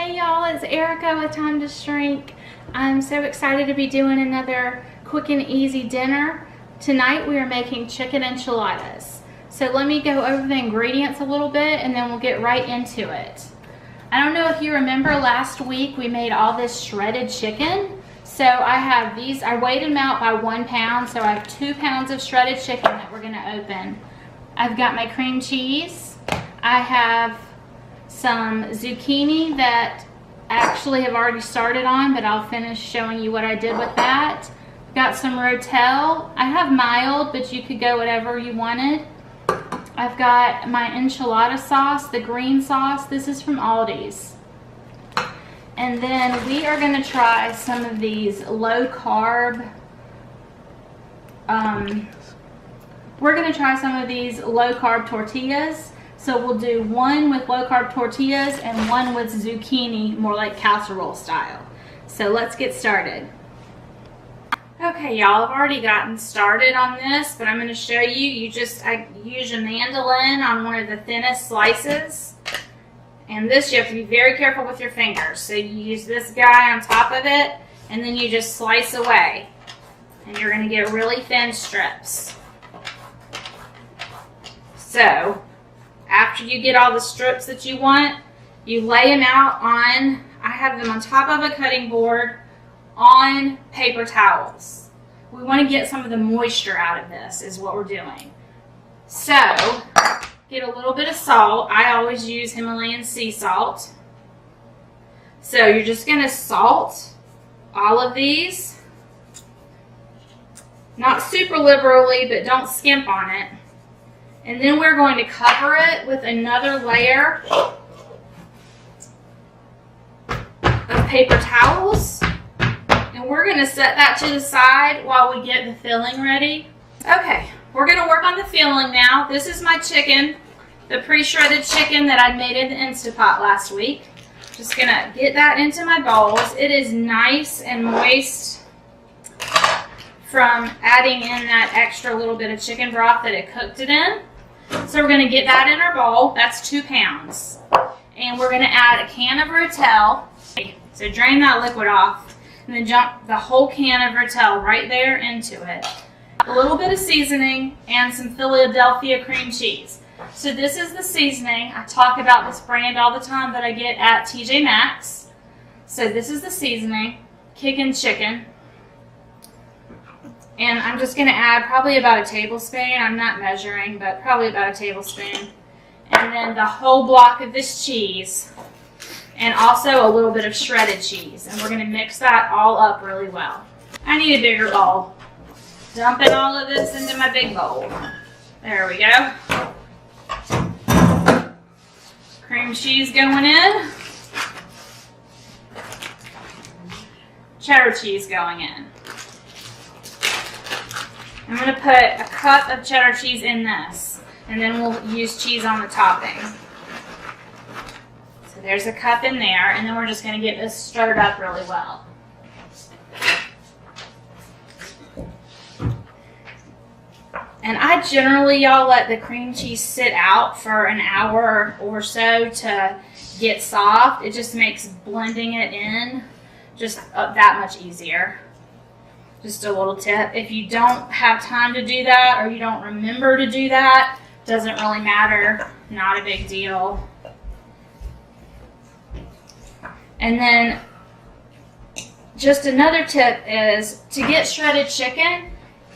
Hey y'all, it's Erica with Time to Shrink. I'm so excited to be doing another quick and easy dinner. Tonight we are making chicken enchiladas. So let me go over the ingredients a little bit and then we'll get right into it. I don't know if you remember last week we made all this shredded chicken. So I have these, I weighed them out by 1 pound, so I have 2 pounds of shredded chicken that we're gonna open. I've got my cream cheese. I have some zucchini that I actually have already started on, but I'll finish showing you what I did with that. Got some rotel. I have mild, but you could go whatever you wanted. I've got my enchilada sauce, the green sauce. This is from Aldi's. And then we are going to try some of these low carb, we're going to try some of these low carb tortillas. So we'll do one with low carb tortillas and one with zucchini, more like casserole style. So let's get started. Okay, y'all, I've already gotten started on this, but I'm going to show you. I use a mandolin on one of the thinnest slices. And this, you have to be very careful with your fingers. So you use this guy on top of it, and then you just slice away. And you're going to get really thin strips. So after you get all the strips that you want, you lay them out on, I have them on top of a cutting board on paper towels. We want to get some of the moisture out of this is what we're doing. So, get a little bit of salt. I always use Himalayan sea salt. So you're just going to salt all of these. Not super liberally, but don't skimp on it. And then we're going to cover it with another layer of paper towels. And we're going to set that to the side while we get the filling ready. Okay, we're going to work on the filling now. This is my chicken, the pre-shredded chicken that I made in the Instapot last week. Just going to get that into my bowls. It is nice and moist from adding in that extra little bit of chicken broth that it cooked it in. So we're going to get that in our bowl. That's 2 pounds. And we're going to add a can of rotel. So drain that liquid off and then dump the whole can of rotel right there into it. A little bit of seasoning and some Philadelphia cream cheese. So this is the seasoning. I talk about this brand all the time that I get at TJ Maxx. So this is the seasoning, kicking chicken. And I'm just going to add probably about a tablespoon. I'm not measuring, but probably about a tablespoon. And then the whole block of this cheese. And also a little bit of shredded cheese. And we're going to mix that all up really well. I need a bigger bowl. Dumping all of this into my big bowl. There we go. Cream cheese going in. Cheddar cheese going in. I'm going to put a cup of cheddar cheese in this, and then we'll use cheese on the topping. So there's a cup in there, and then we're just going to get this stirred up really well. And I generally, y'all, let the cream cheese sit out for an hour or so to get soft. It just makes blending it in just that much easier. Just a little tip. If you don't have time to do that or you don't remember to do that, doesn't really matter. Not a big deal. And then just another tip is to get shredded chicken,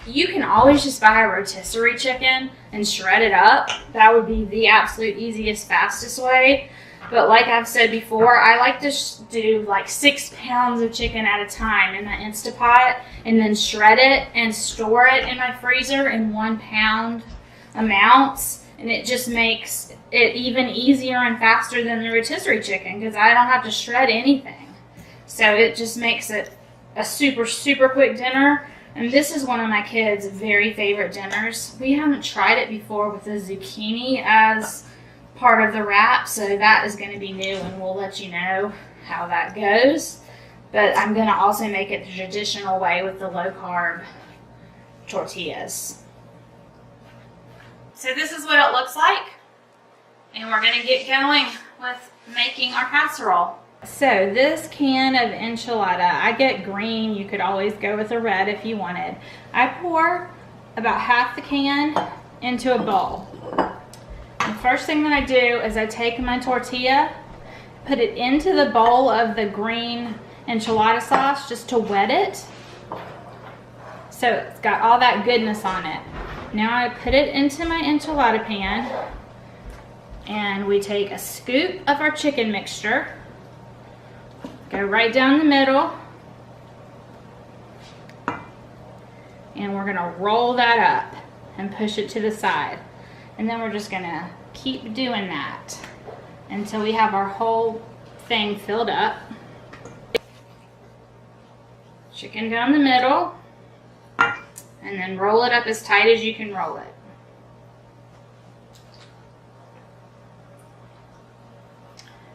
you can always just buy a rotisserie chicken and shred it up. That would be the absolute easiest, fastest way. But like I've said before, I like to do like 6 pounds of chicken at a time in the Instapot and then shred it and store it in my freezer in 1 pound amounts. And it just makes it even easier and faster than the rotisserie chicken because I don't have to shred anything. So it just makes it a super, super quick dinner. And this is one of my kids' very favorite dinners. We haven't tried it before with the zucchini as part of the wrap, so that is going to be new, and we'll let you know how that goes. But I'm going to also make it the traditional way with the low carb tortillas. So this is what it looks like, and we're going to get going with making our casserole. So this can of enchilada, I get green. You could always go with a red if you wanted. I pour about half the can into a bowl. The first thing that I do is I take my tortilla, put it into the bowl of the green enchilada sauce just to wet it. So it's got all that goodness on it. Now I put it into my enchilada pan, and we take a scoop of our chicken mixture, go right down the middle, and we're gonna roll that up and push it to the side. And then we're just gonna keep doing that until we have our whole thing filled up. Chicken down the middle, and then roll it up as tight as you can roll it.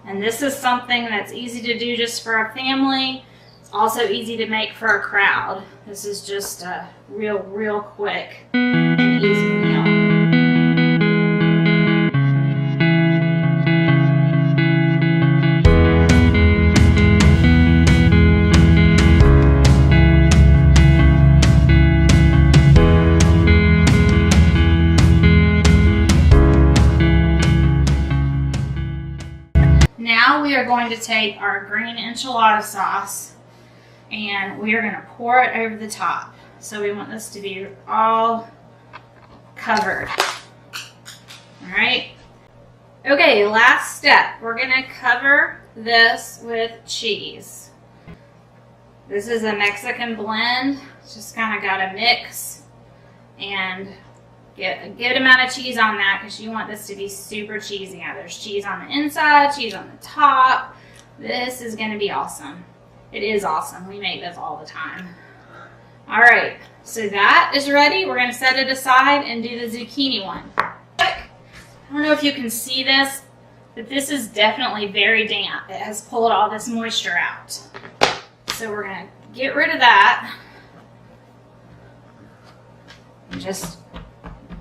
And this is something that's easy to do just for a family. It's also easy to make for a crowd. This is just a real quick and easy meal. Now we are going to take our green enchilada sauce and we are going to pour it over the top. So we want this to be all covered. All right. Okay, last step. We're going to cover this with cheese. This is a Mexican blend. It's just kind of got to mix and get a good amount of cheese on that because you want this to be super cheesy. Now there's cheese on the inside, cheese on the top. This is going to be awesome. It is awesome. We make this all the time. All right, so that is ready. We're going to set it aside and do the zucchini one. I don't know if you can see this, but this is definitely very damp. It has pulled all this moisture out. So we're going to get rid of that and just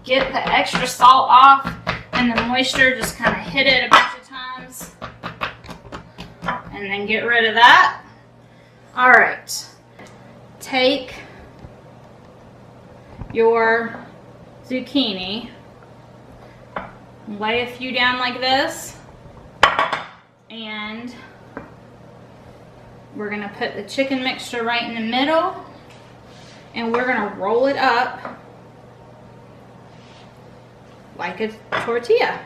get the extra salt off, and the moisture, just kind of hit it a bunch of times and then get rid of that. All right, take your zucchini, lay a few down like this, and we're gonna put the chicken mixture right in the middle, and we're gonna roll it up like a tortilla.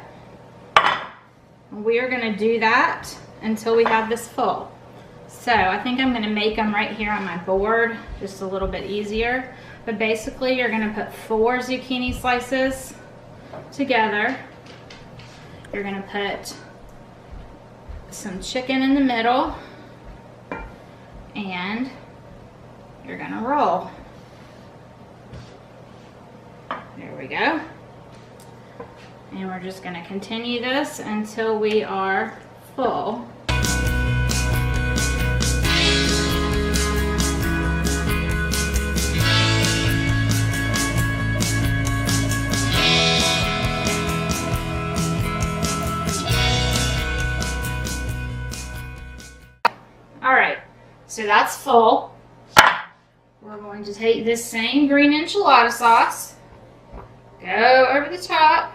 We are going to do that until we have this full. So I think I'm going to make them right here on my board, just a little bit easier. But basically you're going to put 4 zucchini slices together. You're going to put some chicken in the middle, and you're going to roll. There we go. And we're just going to continue this until we are full. All right, so that's full. We're going to take this same green enchilada sauce, go over the top.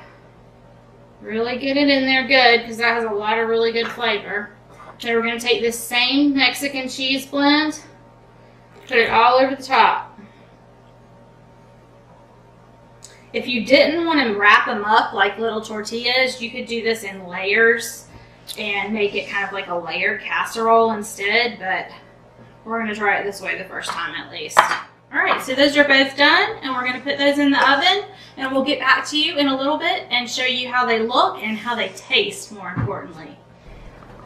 Really get it in there good because that has a lot of really good flavor. Then we're going to take this same Mexican cheese blend, put it all over the top. If you didn't want to wrap them up like little tortillas, you could do this in layers and make it kind of like a layered casserole instead, but we're going to try it this way the first time at least. All right, so those are both done, and we're going to put those in the oven, and we'll get back to you in a little bit and show you how they look and how they taste, more importantly.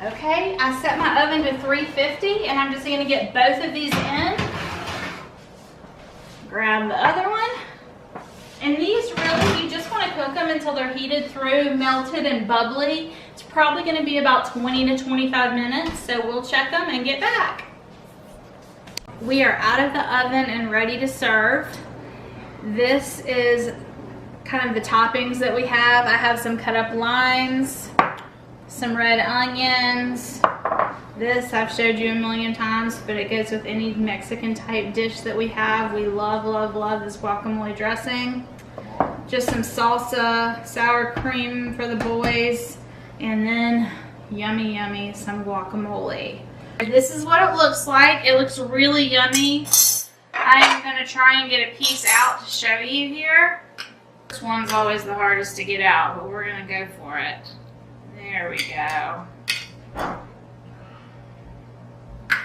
Okay, I set my oven to 350, and I'm just going to get both of these in. Grab the other one. And these really, you just want to cook them until they're heated through, melted and bubbly. It's probably going to be about 20 to 25 minutes, so we'll check them and get back. We are out of the oven and ready to serve. This is kind of the toppings that we have. I have some cut up limes, some red onions, This I've showed you a million times, but it goes with any Mexican type dish that we have. We love, love, love this guacamole dressing. Just some salsa, sour cream for the boys, and then yummy, yummy, some guacamole. This is what it looks like. It looks really yummy. I am going to try and get a piece out to show you here. This one's always the hardest to get out, but we're going to go for it. There we go.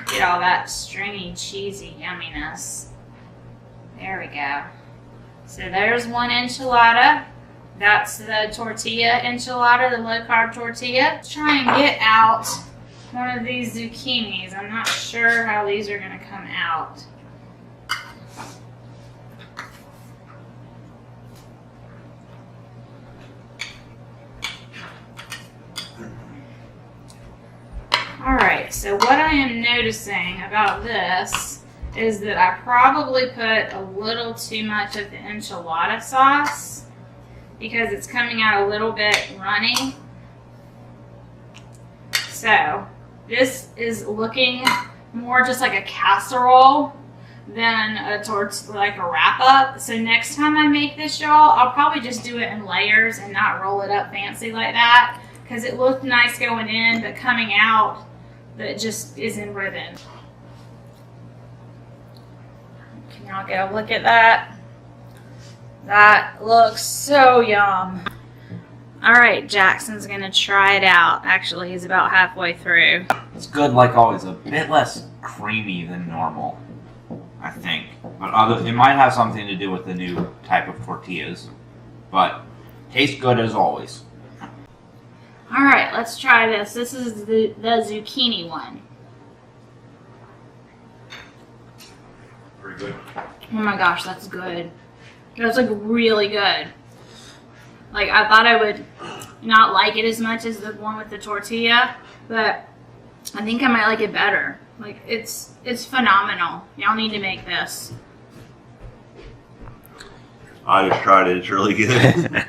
Get all that stringy, cheesy yumminess. There we go. So there's one enchilada. That's the tortilla enchilada, the low-carb tortilla. Let's try and get out one of these zucchinis. I'm not sure how these are going to come out. Alright, so what I am noticing about this is that I probably put a little too much of the enchilada sauce because it's coming out a little bit runny. So this is looking more just like a casserole than like a wrap up. So next time I make this, y'all, I'll probably just do it in layers and not roll it up fancy like that, because it looked nice going in, but coming out, that just isn't rhythm. Can y'all get a look at that? That looks so yum. All right, Jackson's gonna try it out. Actually, he's about halfway through. It's good, like always, a bit less creamy than normal, I think. But it might have something to do with the new type of tortillas. But tastes good as always. All right, let's try this. This is the zucchini one. Pretty good. Oh my gosh, that's good. That's like really good. Like, I thought I would not like it as much as the one with the tortilla, but I think I might like it better. Like, it's phenomenal. Y'all need to make this. I just tried it. It's really good.